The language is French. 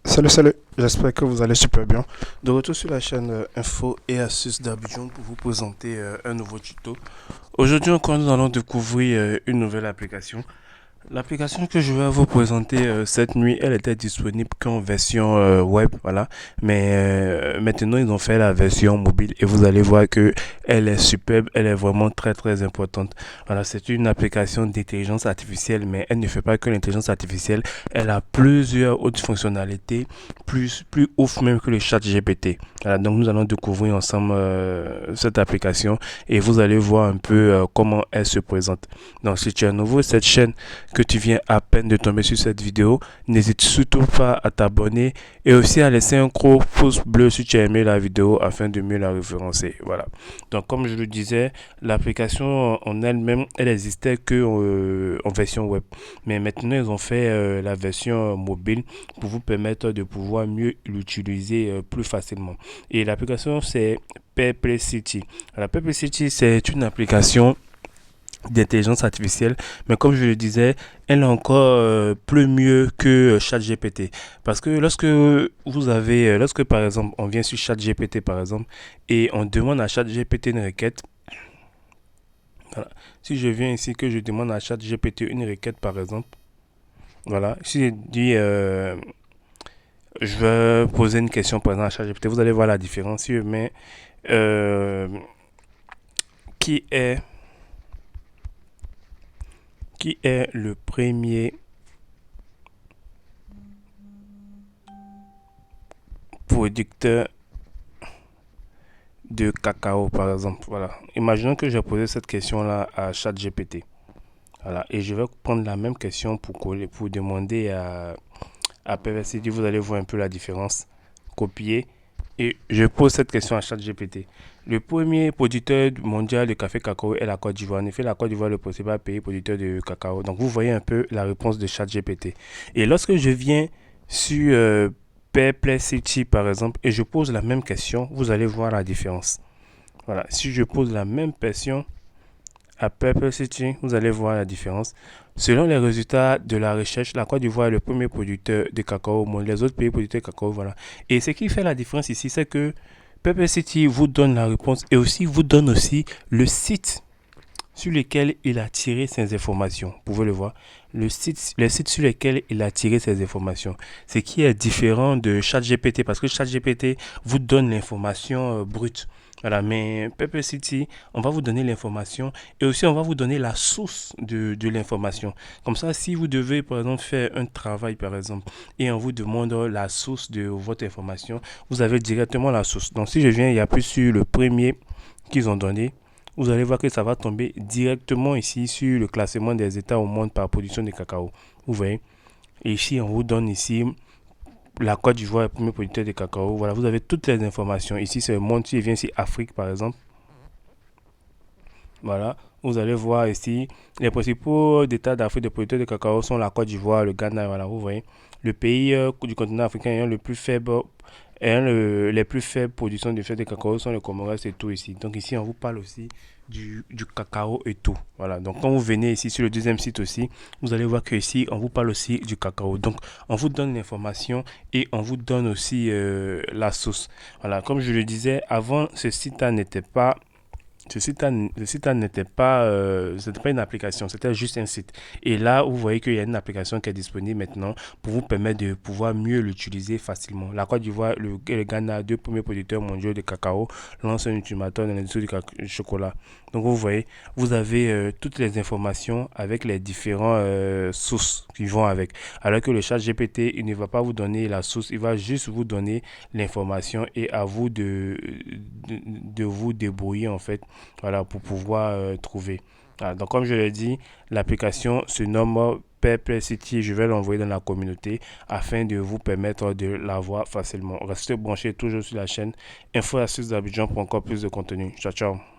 Salut, j'espère que vous allez super bien. De retour sur la chaîne Info et Astuces d'Abidjan pour vous présenter un nouveau tuto. Aujourd'hui encore nous allons découvrir une nouvelle application. L'application que je vais vous présenter cette nuit, elle était disponible qu'en version web, voilà. Mais maintenant, ils ont fait la version mobile et vous allez voir que elle est superbe, elle est vraiment très importante. Voilà, c'est une application d'intelligence artificielle, mais elle ne fait pas que l'intelligence artificielle. Elle a plusieurs autres fonctionnalités, plus ouf même que le chat GPT. Voilà, donc nous allons découvrir ensemble cette application et vous allez voir un peu comment elle se présente. Donc, si tu es nouveau, cette chaîne que tu viens à peine de tomber sur cette vidéo, n'hésite surtout pas à t'abonner et aussi à laisser un gros pouce bleu si tu as aimé la vidéo afin de mieux la référencer. Voilà. Donc comme je le disais, l'application en elle-même, elle existait que en version web. Mais maintenant, ils ont fait la version mobile pour vous permettre de pouvoir mieux l'utiliser plus facilement. Et l'application, c'est Perplexity. La Perplexity, c'est une application d'intelligence artificielle, mais comme je le disais, elle est encore plus mieux que ChatGPT. Parce que lorsque par exemple, on vient sur ChatGPT par exemple, et on demande à ChatGPT une requête, voilà. Si je viens ici que je demande à ChatGPT une requête par exemple, voilà, si je dis je vais poser une question par exemple à ChatGPT, vous allez voir la différence. Si je mets euh, qui est qui est le premier producteur de cacao, par exemple. Voilà. Imaginons que j'ai posé cette question-là à ChatGPT. Voilà. Et je vais prendre la même question pour demander à Perversity. Vous allez voir un peu la différence. Copier. Et je pose cette question à ChatGPT. Le premier producteur mondial de café cacao est la Côte d'Ivoire. En effet, la Côte d'Ivoire est le principal pays producteur de cacao. Donc, vous voyez un peu la réponse de ChatGPT. Et lorsque je viens sur Perplexity, par exemple, et je pose la même question, vous allez voir la différence. Voilà, si je pose la même question à Perplexity, vous allez voir la différence. Selon les résultats de la recherche, la Côte d'Ivoire est le premier producteur de cacao au monde. Les autres pays producteurs de cacao, voilà. Et ce qui fait la différence ici, c'est que Perplexity vous donne la réponse et aussi vous donne aussi le site sur lequel il a tiré ses informations. Vous pouvez le voir. Les sites sur lesquels il a tiré ses informations. Ce qui est différent de ChatGPT parce que ChatGPT vous donne l'information brute. Voilà, mais Perplexity, on va vous donner l'information et aussi on va vous donner la source de l'information. Comme ça, si vous devez, par exemple, faire un travail, par exemple, et on vous demande la source de votre information, vous avez directement la source. Donc, si je viens et appuie sur le premier qu'ils ont donné, vous allez voir que ça va tomber directement ici sur le classement des États au monde par production de cacao. Vous voyez. Et ici, on vous donne ici la Côte d'Ivoire est le premier producteur de cacao. Voilà, vous avez toutes les informations. Ici, c'est le monde. Si je viens ici, Afrique, par exemple. Voilà, vous allez voir ici, les principaux États d'Afrique de producteurs de cacao sont la Côte d'Ivoire, le Ghana, voilà, vous voyez. Le pays du continent africain ayant le plus faible, les plus faibles productions de fèves de cacao sont le Comores et tout ici. Donc ici, on vous parle aussi du cacao et tout. Voilà, donc quand vous venez ici sur le deuxième site aussi, vous allez voir que ici, on vous parle aussi du cacao. Donc, on vous donne l'information et on vous donne aussi la sauce. Voilà, comme je le disais, avant, ce site-là n'était pas ce site n'était pas, c'était pas une application, c'était juste un site. Et là, vous voyez qu'il y a une application qui est disponible maintenant pour vous permettre de pouvoir mieux l'utiliser facilement. La Côte d'Ivoire, le Ghana, deux premiers producteurs mondiaux de cacao, lancent un ultimatum dans l'industrie du chocolat. Donc, vous voyez, vous avez toutes les informations avec les différentes sources qui vont avec. Alors que le chat GPT, il ne va pas vous donner la source, il va juste vous donner l'information et à vous de vous débrouiller en fait, voilà, pour pouvoir trouver. Voilà, donc comme je l'ai dit, l'application se nomme Perplexity. Je vais l'envoyer dans la communauté afin de vous permettre de la voir facilement. Restez branchés toujours sur la chaîne Info Astuces d'Abidjan pour encore plus de contenu. Ciao, ciao.